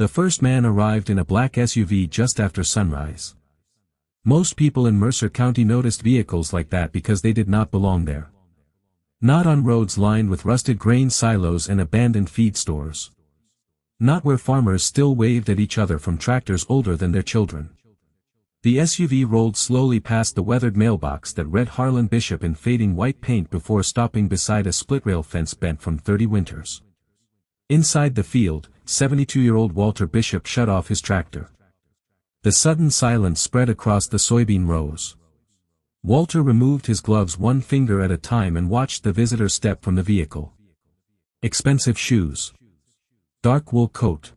The first man arrived in a black SUV just after sunrise. Most people in Mercer County noticed vehicles like that because they did not belong there. Not on roads lined with rusted grain silos and abandoned feed stores. Not where farmers still waved at each other from tractors older than their children. The SUV rolled slowly past the weathered mailbox that read Harlan Bishop in fading white paint before stopping beside a split-rail fence bent from 30 winters. Inside the field, 72-year-old Walter Bishop shut off his tractor. The sudden silence spread across the soybean rows. Walter removed his gloves one finger at a time and watched the visitor step from the vehicle. Expensive shoes. Dark wool coat.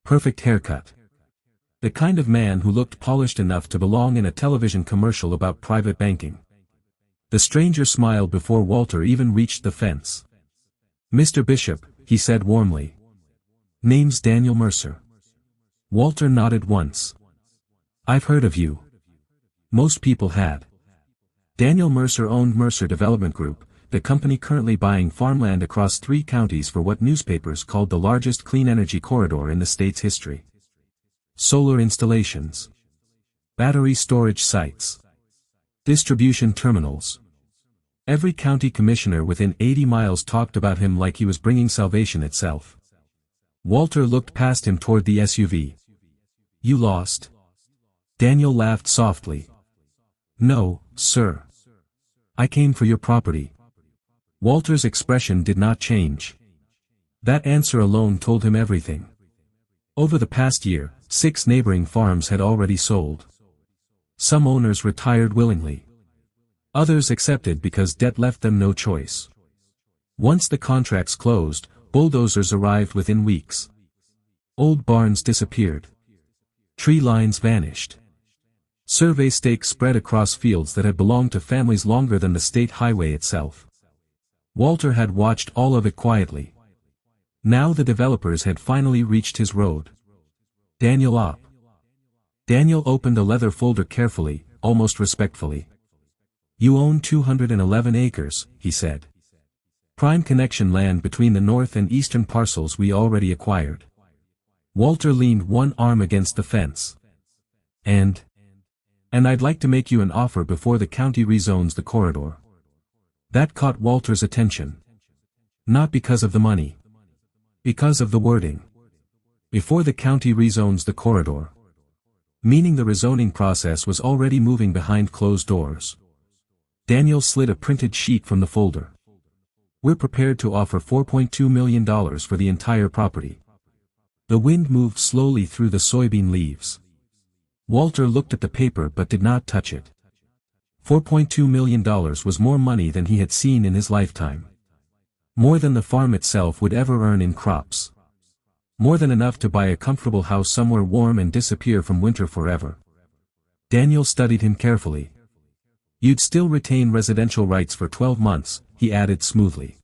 Perfect haircut. The kind of man who looked polished enough to belong in a television commercial about private banking. The stranger smiled before Walter even reached the fence. "Mr. Bishop," he said warmly. "Name's Daniel Mercer." Walter nodded once. "I've heard of you." Most people had. Daniel Mercer owned Mercer Development Group, the company currently buying farmland across 3 counties for what newspapers called the largest clean energy corridor in the state's history. Solar installations. Battery storage sites. Distribution terminals. Every county commissioner within 80 miles talked about him like he was bringing salvation itself. Walter looked past him toward the SUV. "You lost?" Daniel laughed softly. "No, sir. I came for your property." Walter's expression did not change. That answer alone told him everything. Over the past year, 6 neighboring farms had already sold. Some owners retired willingly. Others accepted because debt left them no choice. Once the contracts closed, bulldozers arrived within weeks. Old barns disappeared. Tree lines vanished. Survey stakes spread across fields that had belonged to families longer than the state highway itself. Walter had watched all of it quietly. Now the developers had finally reached his road. "Daniel up." Daniel opened a leather folder carefully, almost respectfully. "You own 211 acres, he said. "Prime connection land between the north and eastern parcels we already acquired." Walter leaned one arm against the fence. And I'd like to make you an offer before the county rezones the corridor." That caught Walter's attention. Not because of the money. Because of the wording. "Before the county rezones the corridor." Meaning the rezoning process was already moving behind closed doors. Daniel slid a printed sheet from the folder. "We're prepared to offer $4.2 million for the entire property." The wind moved slowly through the soybean leaves. Walter looked at the paper but did not touch it. $4.2 million was more money than he had seen in his lifetime. More than the farm itself would ever earn in crops. More than enough to buy a comfortable house somewhere warm and disappear from winter forever. Daniel studied him carefully. "You'd still retain residential rights for 12 months, he added smoothly.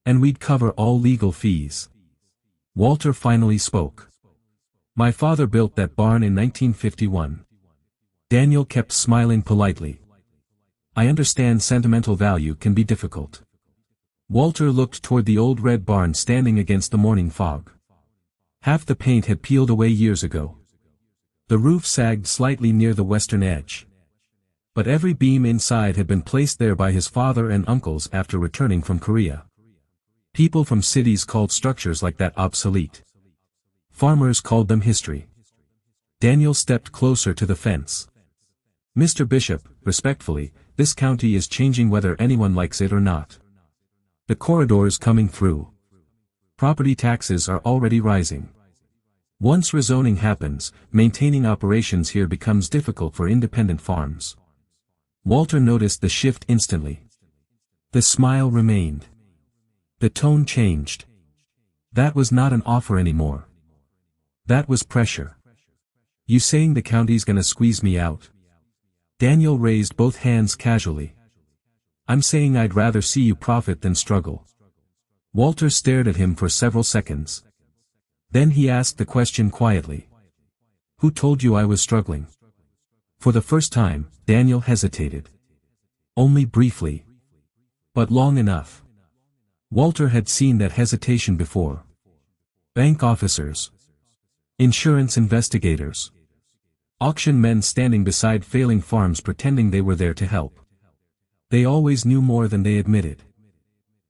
"And we'd cover all legal fees." Walter finally spoke. "My father built that barn in 1951. Daniel kept smiling politely. "I understand sentimental value can be difficult." Walter looked toward the old red barn standing against the morning fog. Half the paint had peeled away years ago. The roof sagged slightly near the western edge. But every beam inside had been placed there by his father and uncles after returning from Korea. People from cities called structures like that obsolete. Farmers called them history. Daniel stepped closer to the fence. "Mr. Bishop, respectfully, this county is changing whether anyone likes it or not. The corridor's coming through. Property taxes are already rising. Once rezoning happens, maintaining operations here becomes difficult for independent farms." Walter noticed the shift instantly. The smile remained. The tone changed. That was not an offer anymore. That was pressure. "You saying the county's gonna squeeze me out?" Daniel raised both hands casually. "I'm saying I'd rather see you profit than struggle." Walter stared at him for several seconds. Then he asked the question quietly. "Who told you I was struggling?" For the first time, Daniel hesitated. Only briefly. But long enough. Walter had seen that hesitation before. Bank officers. Insurance investigators. Auction men standing beside failing farms pretending they were there to help. They always knew more than they admitted.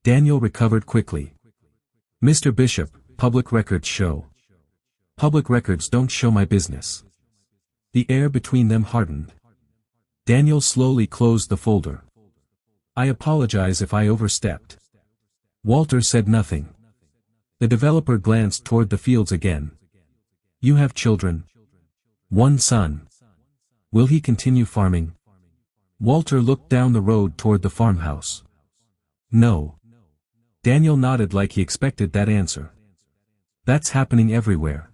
Daniel recovered quickly. Mr. Bishop, public records show. Public records don't show my business. The air between them hardened. Daniel slowly closed the folder. I apologize if I overstepped. Walter said nothing. The developer glanced toward the fields again. You have children? One son. Will he continue farming? Walter looked down the road toward the farmhouse. No. Daniel nodded like he expected that answer. That's happening everywhere.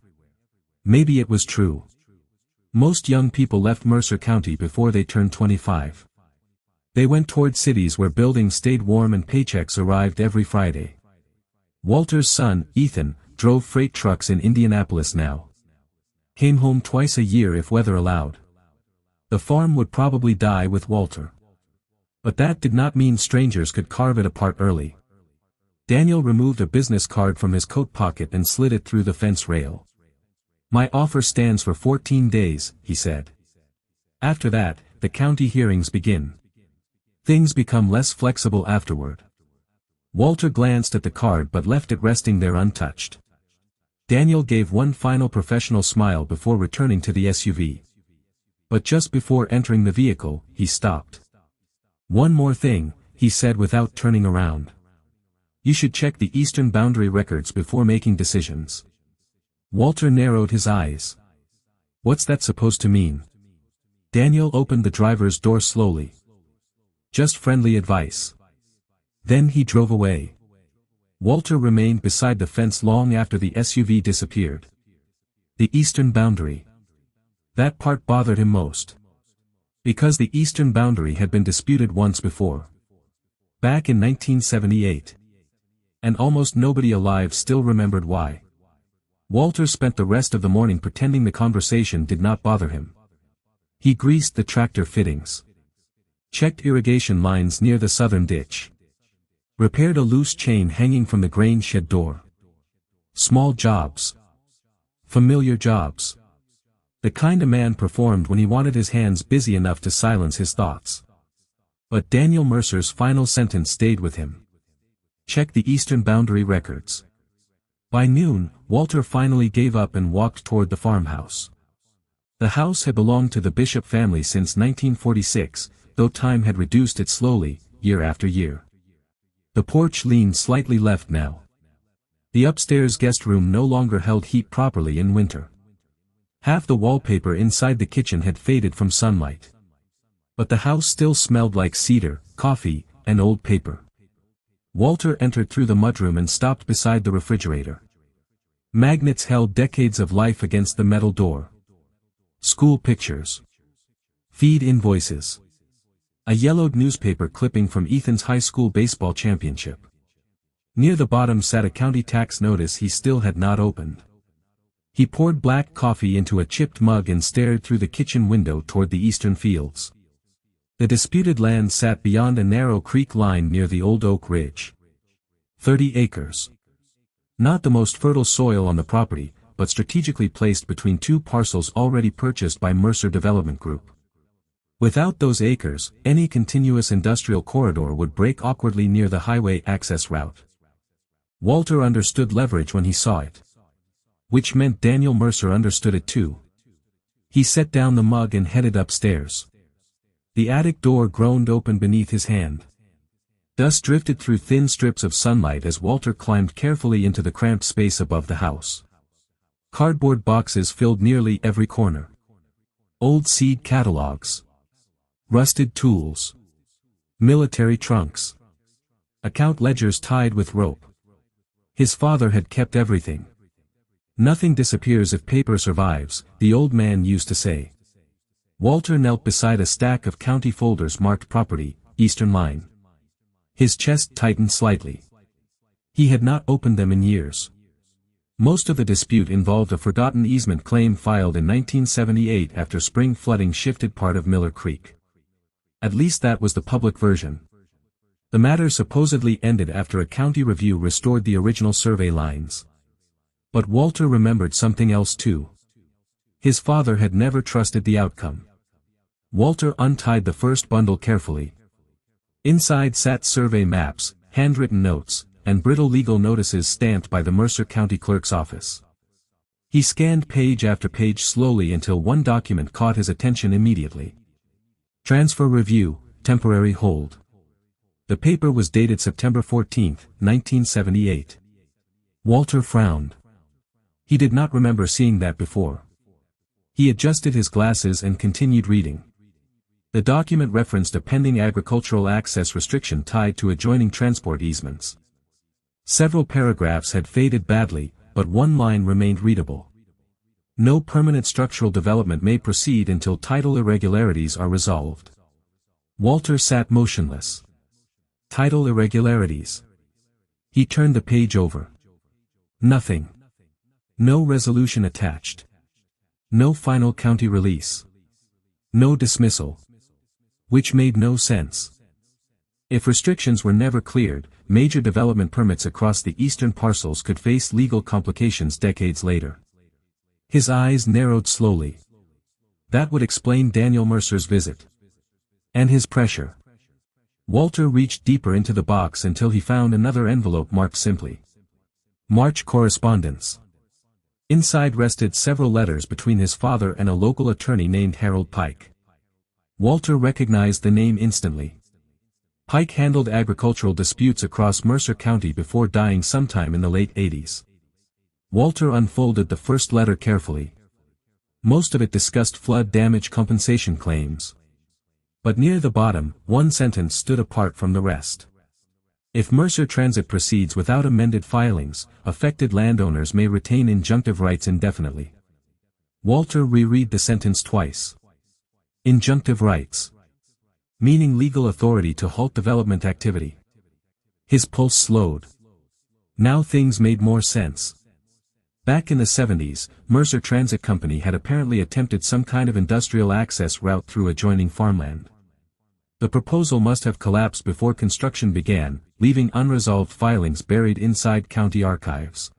Maybe it was true. Most young people left Mercer County before they turned 25. They went toward cities where buildings stayed warm and paychecks arrived every Friday. Walter's son, Ethan, drove freight trucks in Indianapolis now. Came home twice a year if weather allowed. The farm would probably die with Walter. But that did not mean strangers could carve it apart early. Daniel removed a business card from his coat pocket and slid it through the fence rail. My offer stands for 14 days, he said. After that, the county hearings begin. Things become less flexible afterward. Walter glanced at the card but left it resting there untouched. Daniel gave one final professional smile before returning to the SUV. But just before entering the vehicle, he stopped. One more thing, he said without turning around. You should check the eastern boundary records before making decisions. Walter narrowed his eyes. What's that supposed to mean? Daniel opened the driver's door slowly. Just friendly advice. Then he drove away. Walter remained beside the fence long after the SUV disappeared. The eastern boundary. That part bothered him most. Because the eastern boundary had been disputed once before. Back in 1978. And almost nobody alive still remembered why. Walter spent the rest of the morning pretending the conversation did not bother him. He greased the tractor fittings. Checked irrigation lines near the southern ditch. Repaired a loose chain hanging from the grain shed door. Small jobs. Familiar jobs. The kind a man performed when he wanted his hands busy enough to silence his thoughts. But Daniel Mercer's final sentence stayed with him. Check the eastern boundary records. By noon, Walter finally gave up and walked toward the farmhouse. The house had belonged to the Bishop family since 1946, though time had reduced it slowly, year after year. The porch leaned slightly left now. The upstairs guest room no longer held heat properly in winter. Half the wallpaper inside the kitchen had faded from sunlight. But the house still smelled like cedar, coffee, and old paper. Walter entered through the mudroom and stopped beside the refrigerator. Magnets held decades of life against the metal door. School pictures. Feed invoices. A yellowed newspaper clipping from Ethan's high school baseball championship. Near the bottom sat a county tax notice he still had not opened. He poured black coffee into a chipped mug and stared through the kitchen window toward the eastern fields. The disputed land sat beyond a narrow creek line near the old oak ridge. 30 acres. Not the most fertile soil on the property, but strategically placed between two parcels already purchased by Mercer Development Group. Without those acres, any continuous industrial corridor would break awkwardly near the highway access route. Walter understood leverage when he saw it. Which meant Daniel Mercer understood it too. He set down the mug and headed upstairs. The attic door groaned open beneath his hand. Dust drifted through thin strips of sunlight as Walter climbed carefully into the cramped space above the house. Cardboard boxes filled nearly every corner. Old seed catalogs. Rusted tools. Military trunks. Account ledgers tied with rope. His father had kept everything. Nothing disappears if paper survives, the old man used to say. Walter knelt beside a stack of county folders marked property, Eastern Line. His chest tightened slightly. He had not opened them in years. Most of the dispute involved a forgotten easement claim filed in 1978 after spring flooding shifted part of Miller Creek. At least that was the public version. The matter supposedly ended after a county review restored the original survey lines. But Walter remembered something else too. His father had never trusted the outcome. Walter untied the first bundle carefully. Inside sat survey maps, handwritten notes, and brittle legal notices stamped by the Mercer County clerk's office. He scanned page after page slowly until one document caught his attention immediately. Transfer Review, Temporary Hold. The paper was dated September 14, 1978. Walter frowned. He did not remember seeing that before. He adjusted his glasses and continued reading. The document referenced a pending agricultural access restriction tied to adjoining transport easements. Several paragraphs had faded badly, but one line remained readable. No permanent structural development may proceed until title irregularities are resolved. Walter sat motionless. Title irregularities. He turned the page over. Nothing. No resolution attached. No final county release. No dismissal. Which made no sense. If restrictions were never cleared, major development permits across the eastern parcels could face legal complications decades later. His eyes narrowed slowly. That would explain Daniel Mercer's visit. And his pressure. Walter reached deeper into the box until he found another envelope marked simply. March correspondence. Inside rested several letters between his father and a local attorney named Harold Pike. Walter recognized the name instantly. Pike handled agricultural disputes across Mercer County before dying sometime in the late 80s. Walter unfolded the first letter carefully. Most of it discussed flood damage compensation claims. But near the bottom, one sentence stood apart from the rest. If Mercer Transit proceeds without amended filings, affected landowners may retain injunctive rights indefinitely. Walter reread the sentence twice. Injunctive rights. Meaning legal authority to halt development activity. His pulse slowed. Now things made more sense. Back in the 70s, Mercer Transit Company had apparently attempted some kind of industrial access route through adjoining farmland. The proposal must have collapsed before construction began, leaving unresolved filings buried inside county archives.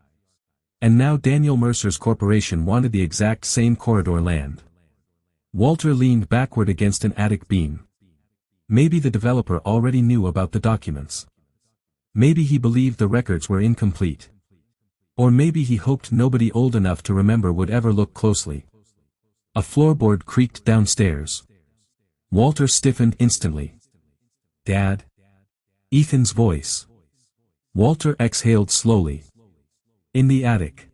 And now Daniel Mercer's corporation wanted the exact same corridor land. Walter leaned backward against an attic beam. Maybe the developer already knew about the documents. Maybe he believed the records were incomplete. Or maybe he hoped nobody old enough to remember would ever look closely. A floorboard creaked downstairs. Walter stiffened instantly. Dad? Ethan's voice. Walter exhaled slowly. In the attic.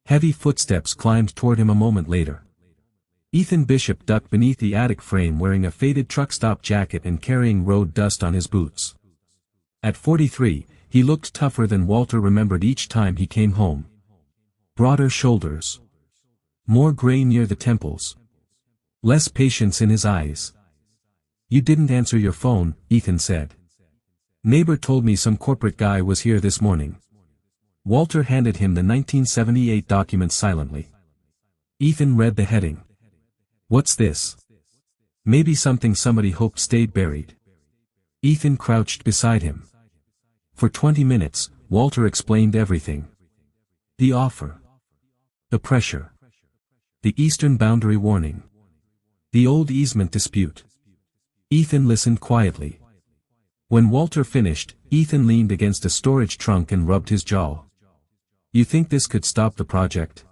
Heavy footsteps climbed toward him a moment later. Ethan Bishop ducked beneath the attic frame wearing a faded truck stop jacket and carrying road dust on his boots. At 43, he looked tougher than Walter remembered each time he came home. Broader shoulders. More gray near the temples. Less patience in his eyes. You didn't answer your phone, Ethan said. Neighbor told me some corporate guy was here this morning. Walter handed him the 1978 document silently. Ethan read the heading. What's this? Maybe something somebody hoped stayed buried. Ethan crouched beside him. For 20 minutes, Walter explained everything. The offer. The pressure. The eastern boundary warning. The old easement dispute. Ethan listened quietly. When Walter finished, Ethan leaned against a storage trunk and rubbed his jaw. You think this could stop the project?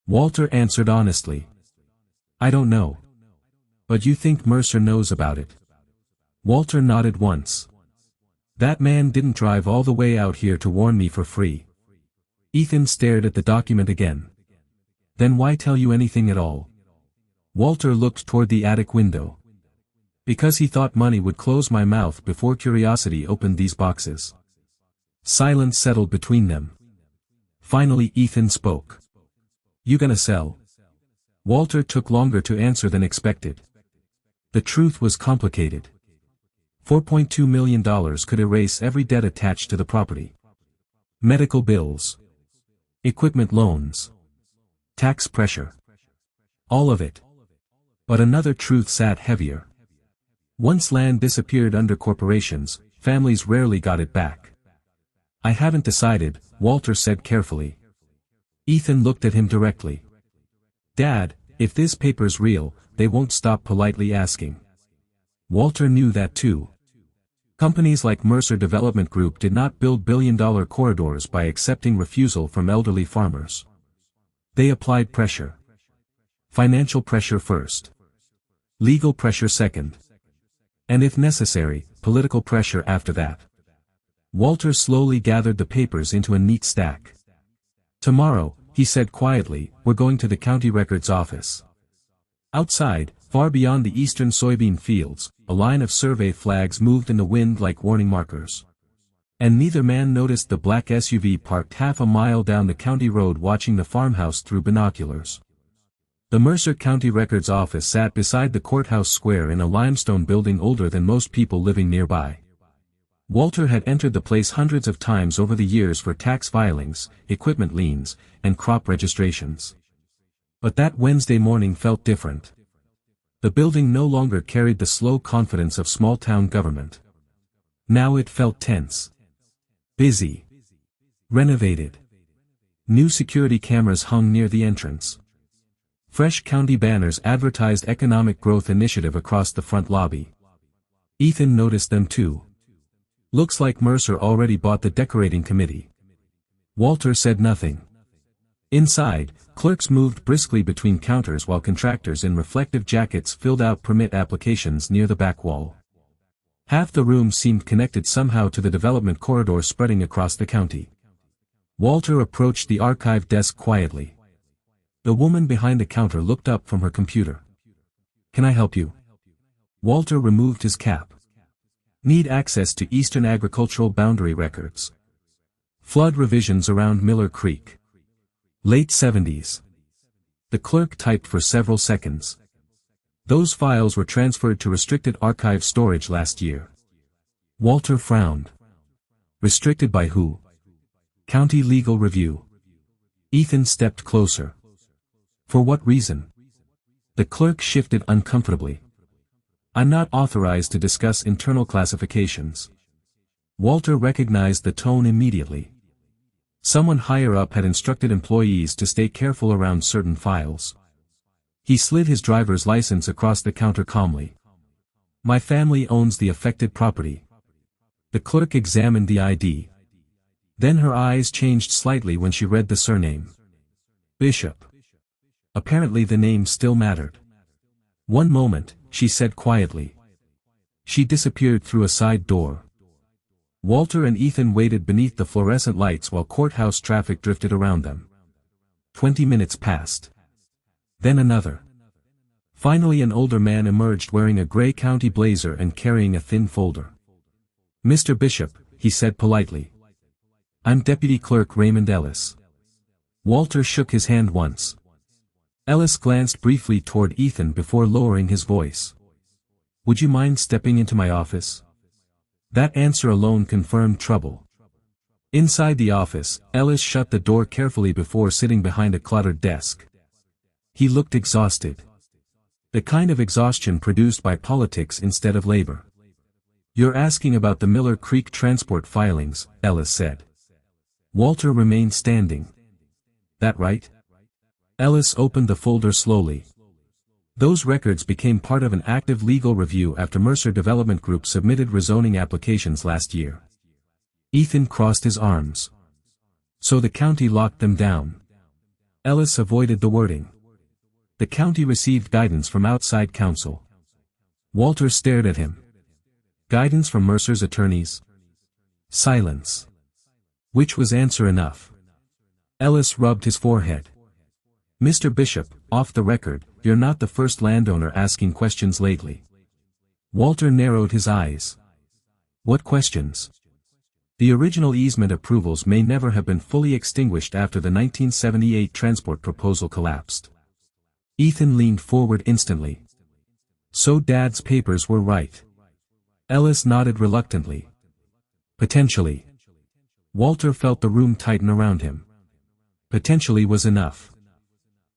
Walter answered honestly. I don't know. But you think Mercer knows about it? Walter nodded once. That man didn't drive all the way out here to warn me for free. Ethan stared at the document again. Then why tell you anything at all? Walter looked toward the attic window. Because he thought money would close my mouth before curiosity opened these boxes. Silence settled between them. Finally Ethan spoke. You gonna sell? Walter took longer to answer than expected. The truth was complicated. $4.2 million could erase every debt attached to the property. Medical bills. Equipment loans. Tax pressure. All of it. But another truth sat heavier. Once land disappeared under corporations, families rarely got it back. I haven't decided, Walter said carefully. Ethan looked at him directly. "Dad, if this paper's real, they won't stop politely asking." Walter knew that too. Companies like Mercer Development Group did not build billion-dollar corridors by accepting refusal from elderly farmers. They applied pressure. Financial pressure first. Legal pressure second. And if necessary, political pressure after that. Walter slowly gathered the papers into a neat stack. "Tomorrow," he said quietly, "we're going to the county records office." Outside, far beyond the eastern soybean fields, a line of survey flags moved in the wind like warning markers. And neither man noticed the black SUV parked half a mile down the county road watching the farmhouse through binoculars. The Mercer County Records Office sat beside the courthouse square in a limestone building older than most people living nearby. Walter had entered the place hundreds of times over the years for tax filings, equipment liens, and crop registrations. But that Wednesday morning felt different. The building no longer carried the slow confidence of small-town government. Now it felt tense. Busy. Renovated. New security cameras hung near the entrance. Fresh county banners advertised economic growth initiative across the front lobby. Ethan noticed them too. "Looks like Mercer already bought the decorating committee." Walter said nothing. Inside, clerks moved briskly between counters while contractors in reflective jackets filled out permit applications near the back wall. Half the room seemed connected somehow to the development corridor spreading across the county. Walter approached the archive desk quietly. The woman behind the counter looked up from her computer. "Can I help you?" Walter removed his cap. "Need access to Eastern agricultural boundary records. Flood revisions around Miller Creek. Late 70s. The clerk typed for several seconds. "Those files were transferred to restricted archive storage last year." Walter frowned. "Restricted by who?" "County Legal Review." Ethan stepped closer. "For what reason?" The clerk shifted uncomfortably. "I'm not authorized to discuss internal classifications." Walter recognized the tone immediately. Someone higher up had instructed employees to stay careful around certain files. He slid his driver's license across the counter calmly. "My family owns the affected property." The clerk examined the ID. Then her eyes changed slightly when she read the surname. Bishop. Apparently the name still mattered. "One moment," she said quietly. She disappeared through a side door. Walter and Ethan waited beneath the fluorescent lights while courthouse traffic drifted around them. 20 minutes passed. Then another. Finally an older man emerged wearing a gray county blazer and carrying a thin folder. "Mr. Bishop," he said politely. "I'm Deputy Clerk Raymond Ellis." Walter shook his hand once. Ellis glanced briefly toward Ethan before lowering his voice. "Would you mind stepping into my office?" That answer alone confirmed trouble. Inside the office, Ellis shut the door carefully before sitting behind a cluttered desk. He looked exhausted. The kind of exhaustion produced by politics instead of labor. "You're asking about the Miller Creek transport filings," Ellis said. Walter remained standing. "That right?" Ellis opened the folder slowly. "Those records became part of an active legal review after Mercer Development Group submitted rezoning applications last year." Ethan crossed his arms. "So the county locked them down." Ellis avoided the wording. "The county received guidance from outside counsel." Walter stared at him. "Guidance from Mercer's attorneys?" Silence. Which was answer enough. Ellis rubbed his forehead. "Mr. Bishop, off the record, you're not the first landowner asking questions lately." Walter narrowed his eyes. "What questions?" "The original easement approvals may never have been fully extinguished after the 1978 transport proposal collapsed." Ethan leaned forward instantly. "So Dad's papers were right." Ellis nodded reluctantly. "Potentially." Walter felt the room tighten around him. Potentially was enough.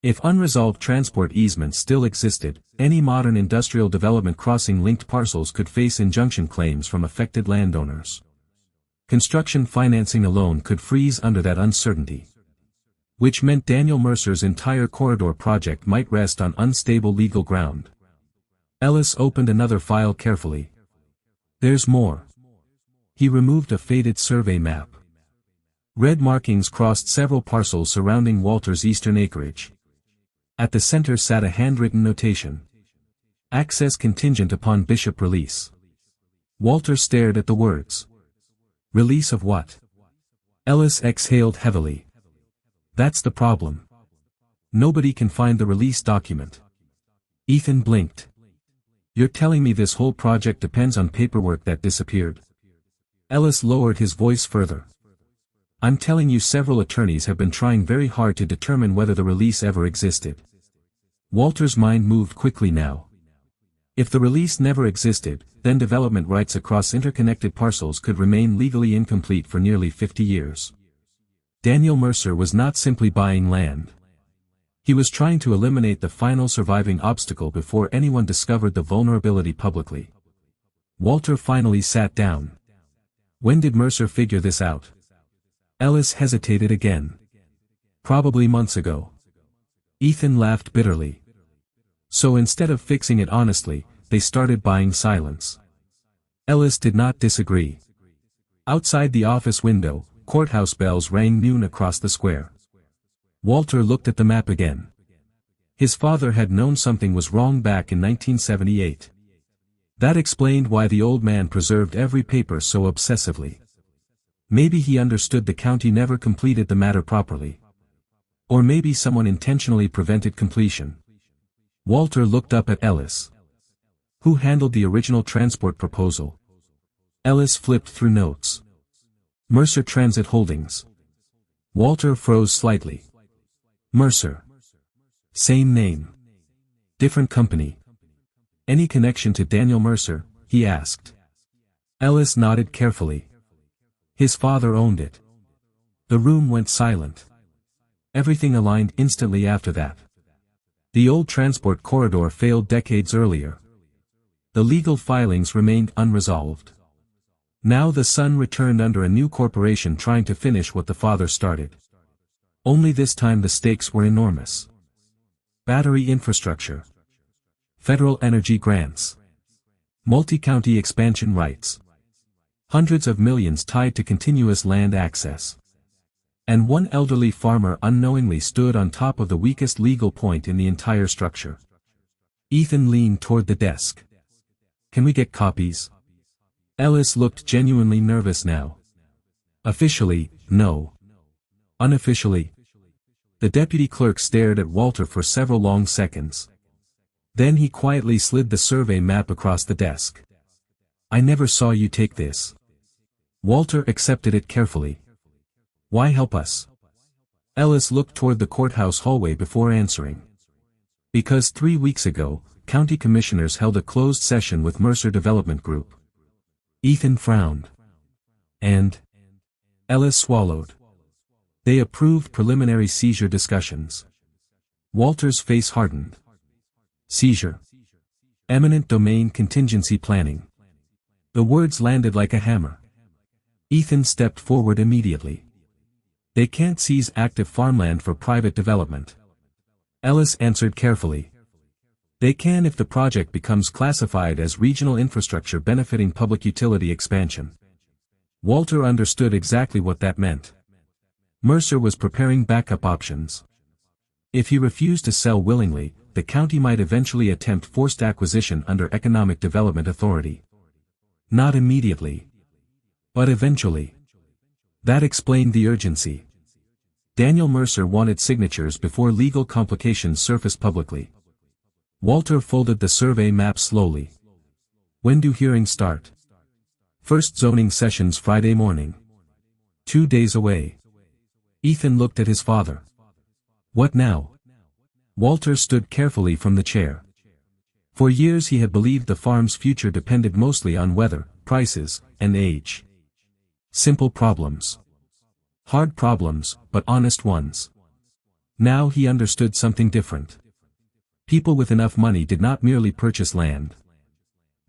If unresolved transport easements still existed, any modern industrial development crossing linked parcels could face injunction claims from affected landowners. Construction financing alone could freeze under that uncertainty. Which meant Daniel Mercer's entire corridor project might rest on unstable legal ground. Ellis opened another file carefully. There's more. He removed a faded survey map. Red markings crossed several parcels surrounding Walter's eastern acreage. At the center sat a handwritten notation. Access contingent upon Bishop release. Walter stared at the words. Release of what? Ellis exhaled heavily. That's the problem. Nobody can find the release document. Ethan blinked. You're telling me this whole project depends on paperwork that disappeared? Ellis lowered his voice further. I'm telling you, several attorneys have been trying very hard to determine whether the release ever existed. Walter's mind moved quickly now. If the release never existed, then development rights across interconnected parcels could remain legally incomplete for nearly 50 years. Daniel Mercer was not simply buying land. He was trying to eliminate the final surviving obstacle before anyone discovered the vulnerability publicly. Walter finally sat down. When did Mercer figure this out? Ellis hesitated again. Probably months ago. Ethan laughed bitterly. So instead of fixing it honestly, they started buying silence. Ellis did not disagree. Outside the office window, courthouse bells rang noon across the square. Walter looked at the map again. His father had known something was wrong back in 1978. That explained why the old man preserved every paper so obsessively. Maybe he understood the county never completed the matter properly. Or maybe someone intentionally prevented completion. Walter looked up at Ellis. Who handled the original transport proposal? Ellis flipped through notes. Mercer Transit Holdings. Walter froze slightly. Mercer. Same name. Different company. Any connection to Daniel Mercer? He asked. Ellis nodded carefully. His father owned it. The room went silent. Everything aligned instantly after that. The old transport corridor failed decades earlier. The legal filings remained unresolved. Now the son returned under a new corporation trying to finish what the father started. Only this time the stakes were enormous. Battery infrastructure. Federal energy grants. Multi-county expansion rights. Hundreds of millions tied to continuous land access. And one elderly farmer unknowingly stood on top of the weakest legal point in the entire structure. Ethan leaned toward the desk. Can we get copies? Ellis looked genuinely nervous now. Officially, no. Unofficially. The deputy clerk stared at Walter for several long seconds. Then he quietly slid the survey map across the desk. I never saw you take this. Walter accepted it carefully. Why help us? Ellis looked toward the courthouse hallway before answering. Because 3 weeks ago, county commissioners held a closed session with Mercer Development Group. Ethan frowned. And? Ellis swallowed. They approved preliminary seizure discussions. Walter's face hardened. Seizure. Eminent domain contingency planning. The words landed like a hammer. Ethan stepped forward immediately. They can't seize active farmland for private development. Ellis answered carefully. They can if the project becomes classified as regional infrastructure benefiting public utility expansion. Walter understood exactly what that meant. Mercer was preparing backup options. If he refused to sell willingly, the county might eventually attempt forced acquisition under Economic Development Authority. Not immediately. But eventually. That explained the urgency. Daniel Mercer wanted signatures before legal complications surfaced publicly. Walter folded the survey map slowly. When do hearings start? First zoning sessions Friday morning. 2 days away. Ethan looked at his father. What now? Walter stood carefully from the chair. For years he had believed the farm's future depended mostly on weather, prices, and age. Simple problems. Hard problems, but honest ones. Now he understood something different. People with enough money did not merely purchase land.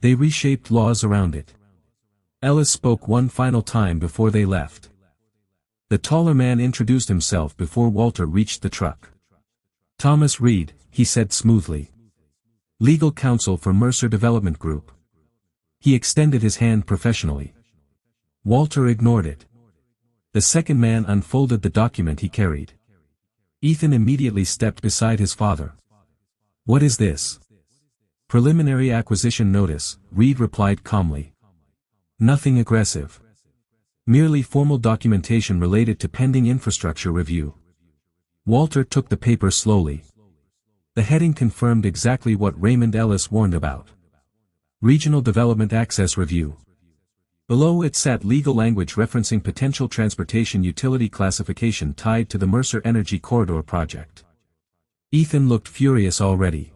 They reshaped laws around it. Ellis spoke one final time before they left. The taller man introduced himself before Walter reached the truck. "Thomas Reed," he said smoothly. "Legal counsel for Mercer Development Group." He extended his hand professionally. Walter ignored it. The second man unfolded the document he carried. Ethan immediately stepped beside his father. "What is this?" "Preliminary acquisition notice," Reed replied calmly. "Nothing aggressive. Merely formal documentation related to pending infrastructure review." Walter took the paper slowly. The heading confirmed exactly what Raymond Ellis warned about. Regional Development Access Review. Below it sat legal language referencing potential transportation utility classification tied to the Mercer Energy Corridor project. Ethan looked furious already.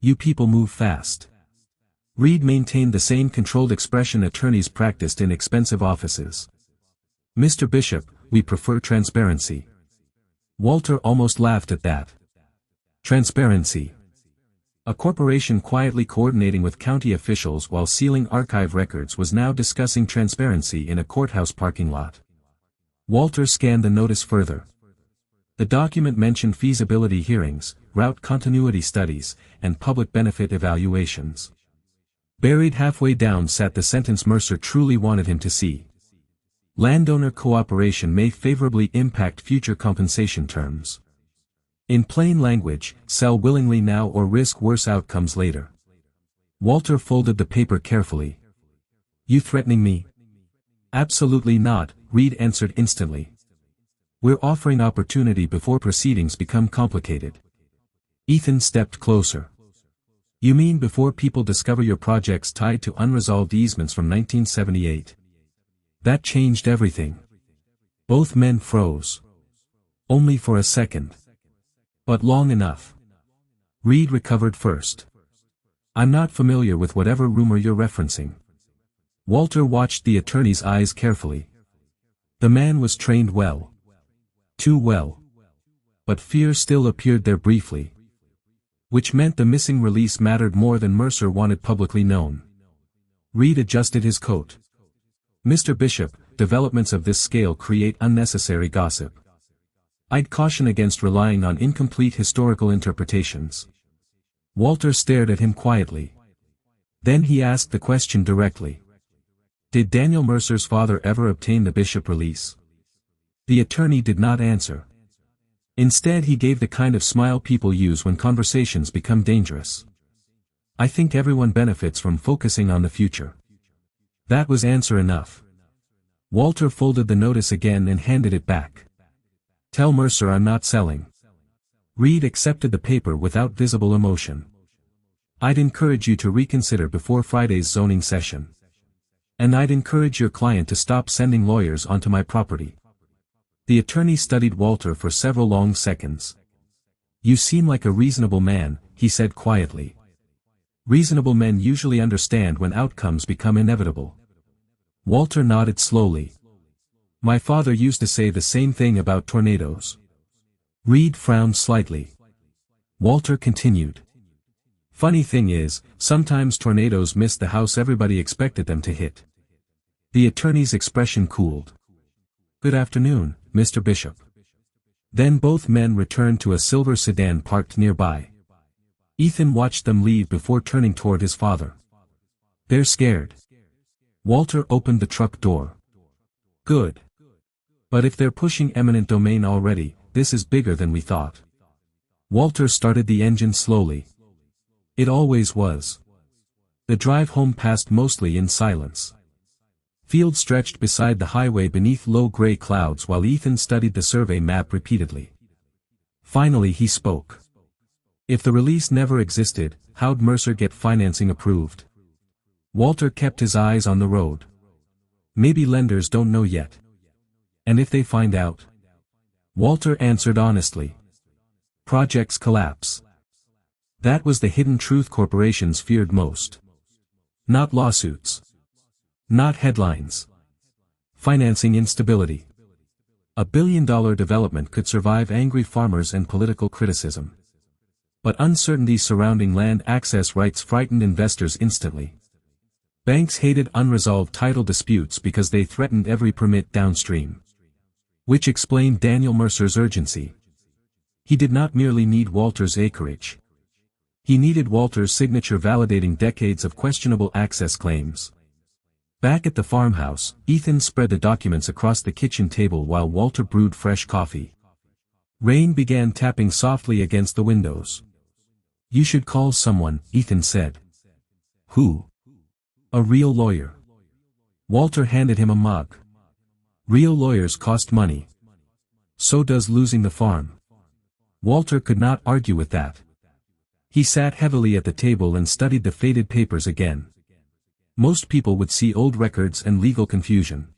"You people move fast." Reed maintained the same controlled expression attorneys practiced in expensive offices. "Mr. Bishop, we prefer transparency." Walter almost laughed at that. Transparency. A corporation quietly coordinating with county officials while sealing archive records was now discussing transparency in a courthouse parking lot. Walter scanned the notice further. The document mentioned feasibility hearings, route continuity studies, and public benefit evaluations. Buried halfway down sat the sentence Mercer truly wanted him to see. Landowner cooperation may favorably impact future compensation terms. In plain language, sell willingly now or risk worse outcomes later. Walter folded the paper carefully. "You threatening me?" "Absolutely not," Reed answered instantly. "We're offering opportunity before proceedings become complicated." Ethan stepped closer. "You mean before people discover your projects tied to unresolved easements from 1978? That changed everything." Both men froze. Only for a second. But long enough. Reed recovered first. "I'm not familiar with whatever rumor you're referencing." Walter watched the attorney's eyes carefully. The man was trained well. Too well. But fear still appeared there briefly. Which meant the missing release mattered more than Mercer wanted publicly known. Reed adjusted his coat. "Mr. Bishop, developments of this scale create unnecessary gossip. I'd caution against relying on incomplete historical interpretations." Walter stared at him quietly. Then he asked the question directly. "Did Daniel Mercer's father ever obtain the Bishop release?" The attorney did not answer. Instead he gave the kind of smile people use when conversations become dangerous. "I think everyone benefits from focusing on the future." That was answer enough. Walter folded the notice again and handed it back. "Tell Mercer I'm not selling." Reed accepted the paper without visible emotion. "I'd encourage you to reconsider before Friday's zoning session. And I'd encourage your client to stop sending lawyers onto my property." The attorney studied Walter for several long seconds. "You seem like a reasonable man," he said quietly. Reasonable men usually understand when outcomes become inevitable. Walter nodded slowly. "My father used to say the same thing about tornadoes." Reed frowned slightly. Walter continued. "Funny thing is, sometimes tornadoes miss the house everybody expected them to hit." The attorney's expression cooled. "Good afternoon, Mr. Bishop." Then both men returned to a silver sedan parked nearby. Ethan watched them leave before turning toward his father. "They're scared." Walter opened the truck door. "Good. But if they're pushing eminent domain already, this is bigger than we thought." Walter started the engine slowly. It always was. The drive home passed mostly in silence. Fields stretched beside the highway beneath low gray clouds while Ethan studied the survey map repeatedly. Finally he spoke. "If the release never existed, how'd Mercer get financing approved?" Walter kept his eyes on the road. "Maybe lenders don't know yet. And if they find out?" Walter answered honestly. "Projects collapse." That was the hidden truth corporations feared most. Not lawsuits. Not headlines. Financing instability. $1 billion development could survive angry farmers and political criticism. But uncertainty surrounding land access rights frightened investors instantly. Banks hated unresolved title disputes because they threatened every permit downstream. Which explained Daniel Mercer's urgency. He did not merely need Walter's acreage. He needed Walter's signature validating decades of questionable access claims. Back at the farmhouse, Ethan spread the documents across the kitchen table while Walter brewed fresh coffee. Rain began tapping softly against the windows. "You should call someone," Ethan said. "Who?" "A real lawyer." Walter handed him a mug. "Real lawyers cost money. So does losing the farm." Walter could not argue with that. He sat heavily at the table and studied the faded papers again. Most people would see old records and legal confusion.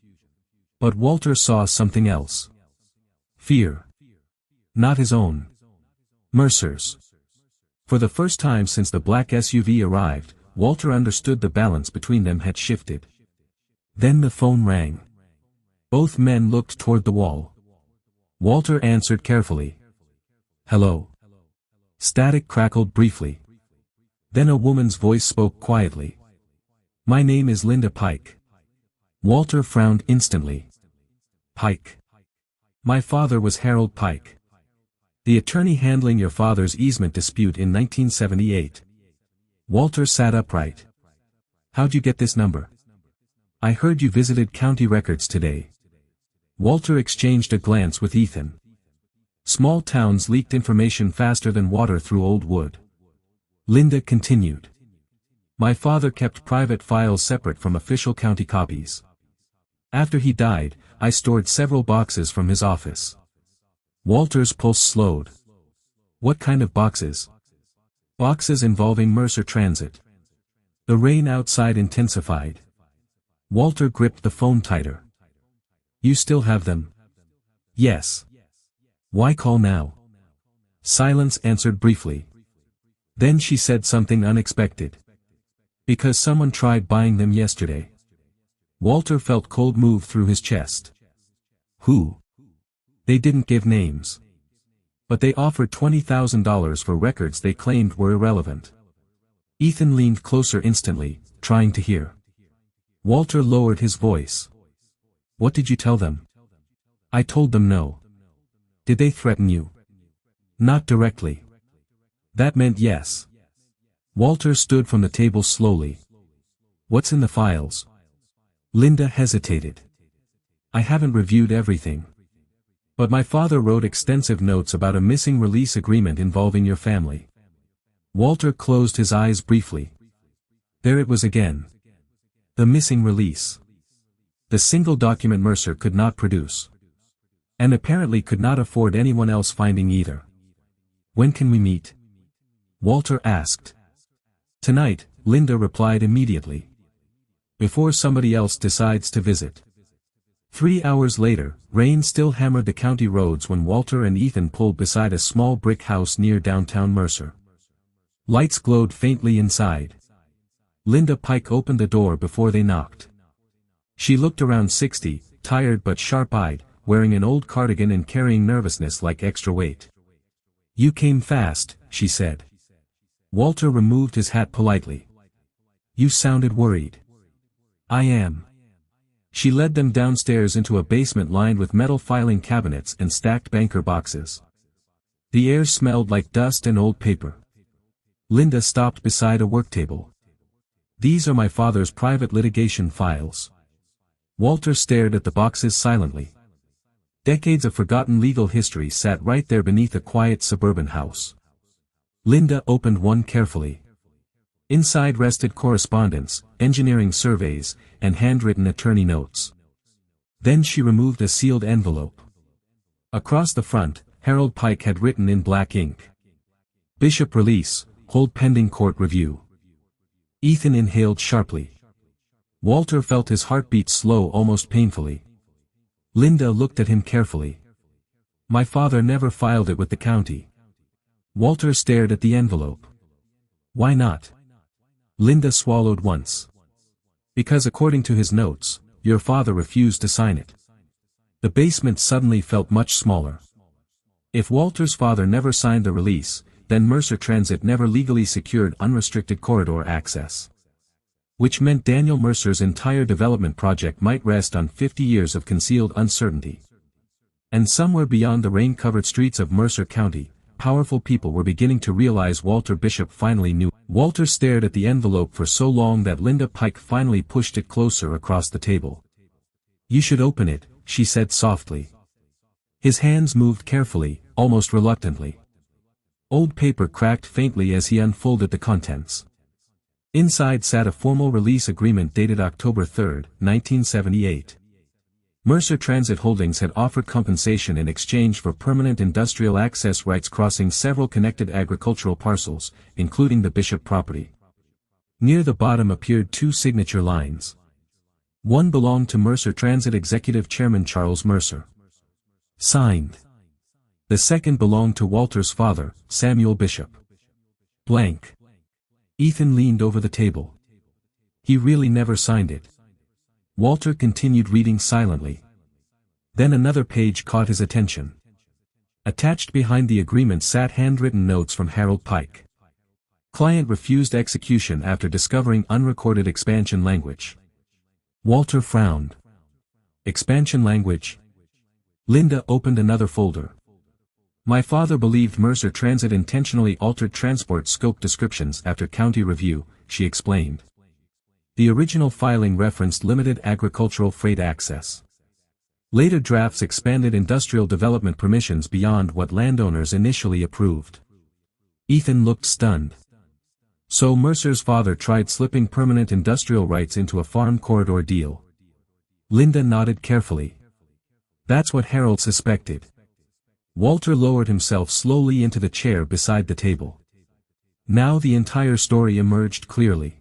But Walter saw something else. Fear. Not his own. Mercer's. For the first time since the black SUV arrived, Walter understood the balance between them had shifted. Then the phone rang. Both men looked toward the wall. Walter answered carefully. "Hello." Static crackled briefly. Then a woman's voice spoke quietly. "My name is Linda Pike." Walter frowned instantly. "Pike. My father was Harold Pike. The attorney handling your father's easement dispute in 1978. Walter sat upright. "How'd you get this number?" "I heard you visited county records today." Walter exchanged a glance with Ethan. Small towns leaked information faster than water through old wood. Linda continued. "My father kept private files separate from official county copies. After he died, I stored several boxes from his office." Walter's pulse slowed. "What kind of boxes?" "Boxes involving Mercer Transit." The rain outside intensified. Walter gripped the phone tighter. "You still have them?" "Yes." "Why call now?" Silence answered briefly. Then she said something unexpected. "Because someone tried buying them yesterday." Walter felt cold move through his chest. "Who?" "They didn't give names. But they offered $20,000 for records they claimed were irrelevant." Ethan leaned closer instantly, trying to hear. Walter lowered his voice. "What did you tell them?" "I told them no." "Did they threaten you?" "Not directly." That meant yes. Walter stood from the table slowly. "What's in the files?" Linda hesitated. "I haven't reviewed everything. But my father wrote extensive notes about a missing release agreement involving your family." Walter closed his eyes briefly. There it was again. The missing release. The single document Mercer could not produce. And apparently could not afford anyone else finding either. "When can we meet?" Walter asked. "Tonight," Linda replied immediately. "Before somebody else decides to visit." 3 hours later, rain still hammered the county roads when Walter and Ethan pulled beside a small brick house near downtown Mercer. Lights glowed faintly inside. Linda Pike opened the door before they knocked. She looked around 60, tired but sharp-eyed, wearing an old cardigan and carrying nervousness like extra weight. "You came fast," she said. Walter removed his hat politely. "You sounded worried." "I am." She led them downstairs into a basement lined with metal filing cabinets and stacked banker boxes. The air smelled like dust and old paper. Linda stopped beside a work table. "These are my father's private litigation files." Walter stared at the boxes silently. Decades of forgotten legal history sat right there beneath a quiet suburban house. Linda opened one carefully. Inside rested correspondence, engineering surveys, and handwritten attorney notes. Then she removed a sealed envelope. Across the front, Harold Pike had written in black ink. "Bishop release, hold pending court review." Ethan inhaled sharply. Walter felt his heartbeat slow almost painfully. Linda looked at him carefully. "My father never filed it with the county." Walter stared at the envelope. "Why not?" Linda swallowed once. "Because according to his notes, your father refused to sign it." The basement suddenly felt much smaller. If Walter's father never signed the release, then Mercer Transit never legally secured unrestricted corridor access. Which meant Daniel Mercer's entire development project might rest on 50 years of concealed uncertainty. And somewhere beyond the rain-covered streets of Mercer County, powerful people were beginning to realize Walter Bishop finally knew. Walter stared at the envelope for so long that Linda Pike finally pushed it closer across the table. "You should open it," she said softly. His hands moved carefully, almost reluctantly. Old paper cracked faintly as he unfolded the contents. Inside sat a formal release agreement dated October 3, 1978. Mercer Transit Holdings had offered compensation in exchange for permanent industrial access rights crossing several connected agricultural parcels, including the Bishop property. Near the bottom appeared two signature lines. One belonged to Mercer Transit Executive Chairman Charles Mercer. Signed. The second belonged to Walter's father, Samuel Bishop. Blank. Ethan leaned over the table. He really never signed it. Walter continued reading silently. Then another page caught his attention. Attached behind the agreement sat handwritten notes from Harold Pike. Client refused execution after discovering unrecorded expansion language. Walter frowned. Expansion language? Linda opened another folder. My father believed Mercer Transit intentionally altered transport scope descriptions after county review, she explained. The original filing referenced limited agricultural freight access. Later drafts expanded industrial development permissions beyond what landowners initially approved. Ethan looked stunned. So Mercer's father tried slipping permanent industrial rights into a farm corridor deal. Linda nodded carefully. That's what Harold suspected. Walter lowered himself slowly into the chair beside the table. Now the entire story emerged clearly.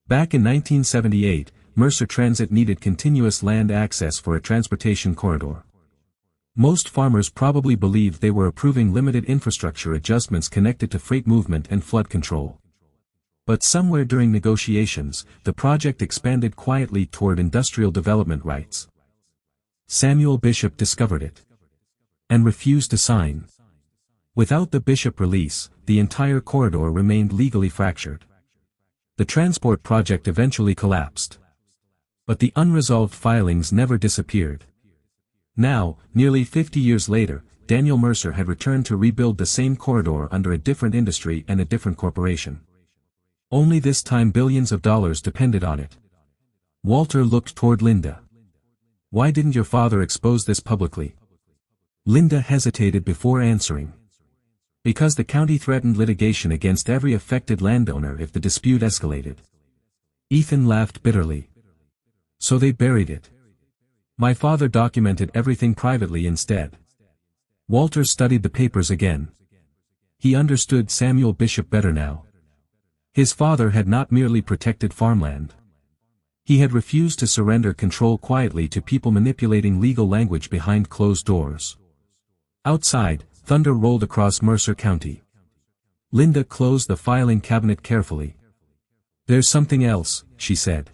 Back in 1978, Mercer Transit needed continuous land access for a transportation corridor. Most farmers probably believed they were approving limited infrastructure adjustments connected to freight movement and flood control. But somewhere during negotiations, the project expanded quietly toward industrial development rights. Samuel Bishop discovered it. And refused to sign. Without the Bishop release, the entire corridor remained legally fractured. The transport project eventually collapsed. But the unresolved filings never disappeared. Now, nearly 50 years later, Daniel Mercer had returned to rebuild the same corridor under a different industry and a different corporation. Only this time billions of dollars depended on it. Walter looked toward Linda. Why didn't your father expose this publicly? Linda hesitated before answering. Because the county threatened litigation against every affected landowner if the dispute escalated. Ethan laughed bitterly. So they buried it. My father documented everything privately instead. Walter studied the papers again. He understood Samuel Bishop better now. His father had not merely protected farmland. He had refused to surrender control quietly to people manipulating legal language behind closed doors. Outside, thunder rolled across Mercer County. Linda closed the filing cabinet carefully. There's something else, she said.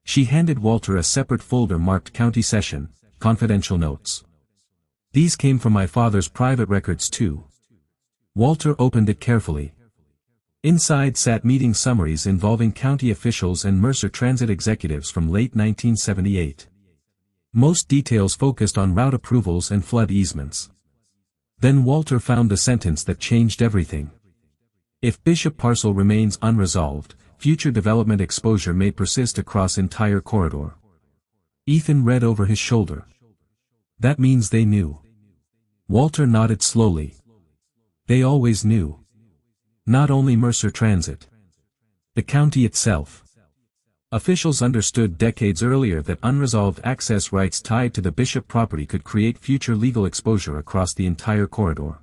She handed Walter a separate folder marked County Session, Confidential Notes. These came from my father's private records too. Walter opened it carefully. Inside sat meeting summaries involving county officials and Mercer Transit executives from late 1978. Most details focused on route approvals and flood easements. Then Walter found the sentence that changed everything. If Bishop parcel remains unresolved, future development exposure may persist across entire corridor. Ethan read over his shoulder. That means they knew. Walter nodded slowly. They always knew. Not only Mercer Transit. The county itself. Officials understood decades earlier that unresolved access rights tied to the Bishop property could create future legal exposure across the entire corridor.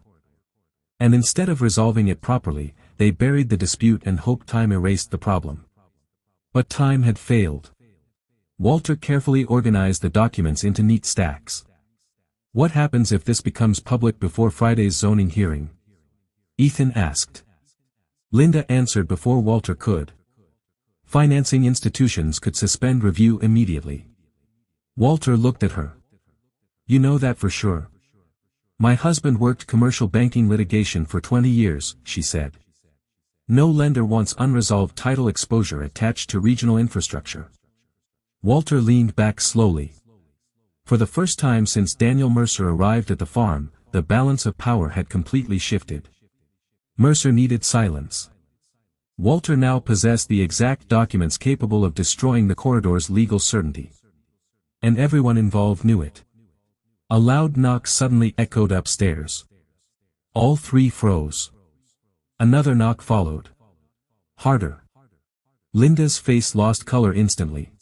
And instead of resolving it properly, they buried the dispute and hoped time erased the problem. But time had failed. Walter carefully organized the documents into neat stacks. What happens if this becomes public before Friday's zoning hearing? Ethan asked. Linda answered before Walter could. Financing institutions could suspend review immediately. Walter looked at her. You know that for sure. My husband worked commercial banking litigation for 20 years, she said. No lender wants unresolved title exposure attached to regional infrastructure. Walter leaned back slowly. For the first time since Daniel Mercer arrived at the farm, the balance of power had completely shifted. Mercer needed silence. Walter now possessed the exact documents capable of destroying the corridor's legal certainty. And everyone involved knew it. A loud knock suddenly echoed upstairs. All three froze. Another knock followed. Harder. Linda's face lost color instantly.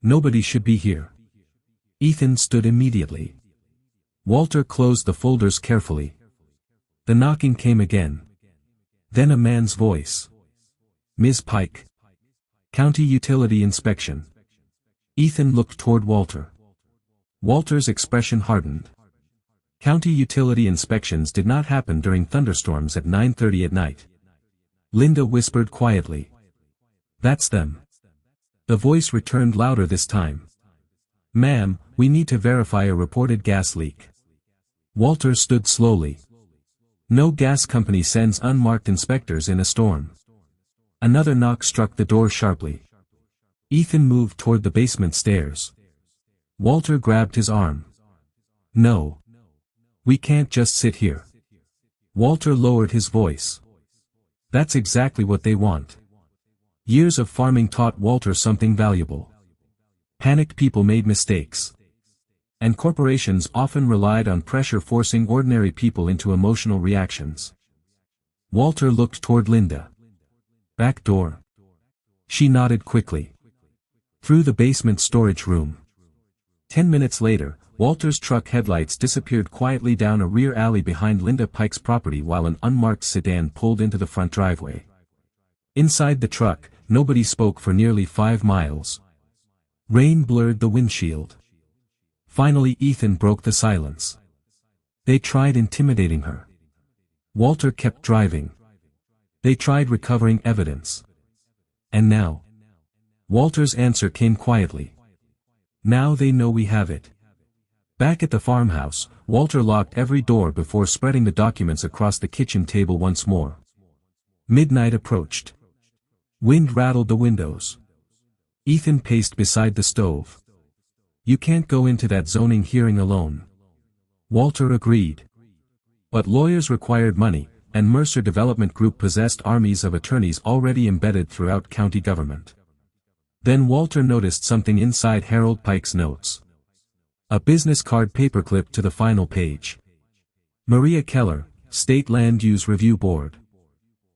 Nobody should be here. Ethan stood immediately. Walter closed the folders carefully. The knocking came again. Then a man's voice. Ms. Pike. County Utility Inspection. Ethan looked toward Walter. Walter's expression hardened. County utility inspections did not happen during thunderstorms at 9:30 at night. Linda whispered quietly. That's them. The voice returned louder this time. Ma'am, we need to verify a reported gas leak. Walter stood slowly. No gas company sends unmarked inspectors in a storm. Another knock struck the door sharply. Ethan moved toward the basement stairs. Walter grabbed his arm. No. We can't just sit here. Walter lowered his voice. That's exactly what they want. Years of farming taught Walter something valuable. Panicked people made mistakes. And corporations often relied on pressure forcing ordinary people into emotional reactions. Walter looked toward Linda. Back door. She nodded quickly. Through the basement storage room. 10 minutes later, Walter's truck headlights disappeared quietly down a rear alley behind Linda Pike's property while an unmarked sedan pulled into the front driveway. Inside the truck, nobody spoke for nearly 5 miles. Rain blurred the windshield. Finally Ethan broke the silence. They tried intimidating her. Walter kept driving. They tried recovering evidence. And now? Walter's answer came quietly. Now they know we have it. Back at the farmhouse, Walter locked every door before spreading the documents across the kitchen table once more. Midnight approached. Wind rattled the windows. Ethan paced beside the stove. You can't go into that zoning hearing alone. Walter agreed. But lawyers required money, and Mercer Development Group possessed armies of attorneys already embedded throughout county government. Then Walter noticed something inside Harold Pike's notes. A business card paperclip to the final page. Maria Keller, State Land Use Review Board.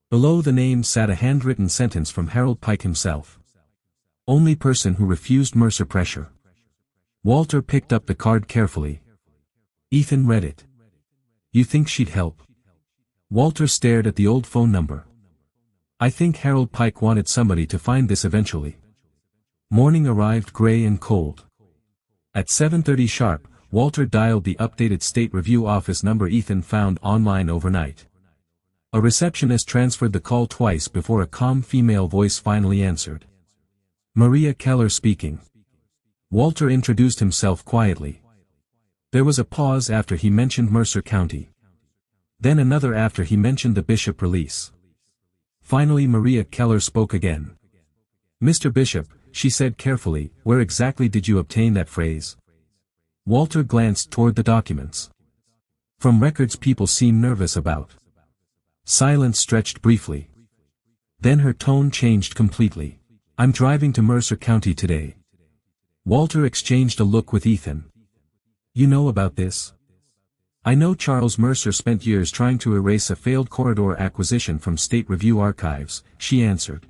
Below the name sat a handwritten sentence from Harold Pike himself. Only person who refused Mercer pressure. Walter picked up the card carefully. Ethan read it. You think she'd help? Walter stared at the old phone number. I think Harold Pike wanted somebody to find this eventually. Morning arrived gray and cold. At 7:30 sharp, Walter dialed the updated State Review Office number Ethan found online overnight. A receptionist transferred the call twice before a calm female voice finally answered. Maria Keller speaking. Walter introduced himself quietly. There was a pause after he mentioned Mercer County. Then another after he mentioned the Bishop release. Finally Maria Keller spoke again. Mr. Bishop, she said carefully, where exactly did you obtain that phrase? Walter glanced toward the documents. From records people seem nervous about. Silence stretched briefly. Then her tone changed completely. I'm driving to Mercer County today. Walter exchanged a look with Ethan. You know about this? I know Charles Mercer spent years trying to erase a failed corridor acquisition from State Review archives, she answered.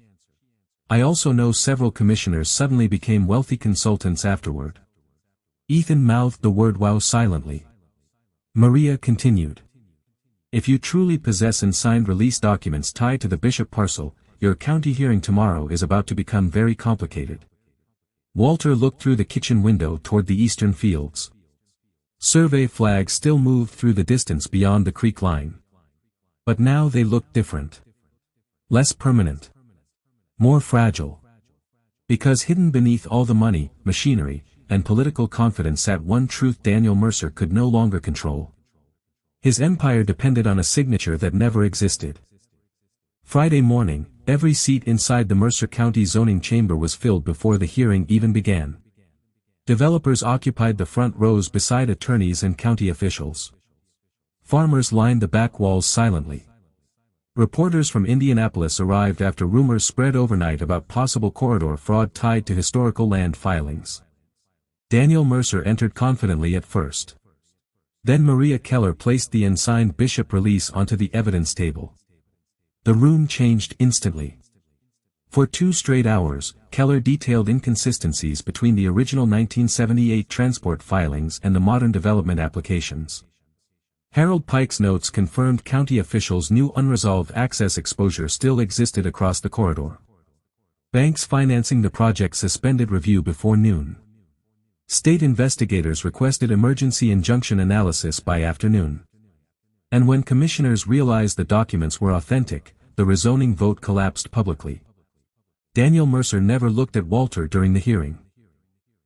I also know several commissioners suddenly became wealthy consultants afterward. Ethan mouthed the word wow silently. Maria continued. If you truly possess and signed release documents tied to the Bishop parcel, your county hearing tomorrow is about to become very complicated. Walter looked through the kitchen window toward the eastern fields. Survey flags still moved through the distance beyond the creek line. But now they looked different. Less permanent. More fragile. Because hidden beneath all the money, machinery, and political confidence sat one truth Daniel Mercer could no longer control. His empire depended on a signature that never existed. Friday morning, every seat inside the Mercer County zoning chamber was filled before the hearing even began. Developers occupied the front rows beside attorneys and county officials. Farmers lined the back walls silently. Reporters from Indianapolis arrived after rumors spread overnight about possible corridor fraud tied to historical land filings. Daniel Mercer entered confidently at first. Then Maria Keller placed the unsigned Bishop release onto the evidence table. The room changed instantly. For 2 straight hours, Keller detailed inconsistencies between the original 1978 transport filings and the modern development applications. Harold Pike's notes confirmed county officials knew unresolved access exposure still existed across the corridor. Banks financing the project suspended review before noon. State investigators requested emergency injunction analysis by afternoon. And when commissioners realized the documents were authentic, the rezoning vote collapsed publicly. Daniel Mercer never looked at Walter during the hearing.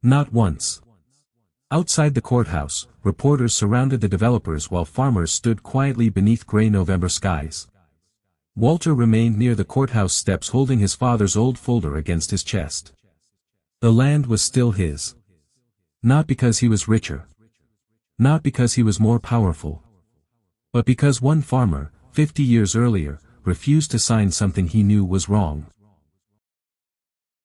Not once. Outside the courthouse, reporters surrounded the developers while farmers stood quietly beneath gray November skies. Walter remained near the courthouse steps holding his father's old folder against his chest. The land was still his. Not because he was richer. Not because he was more powerful. But because one farmer, 50 years earlier, refused to sign something he knew was wrong.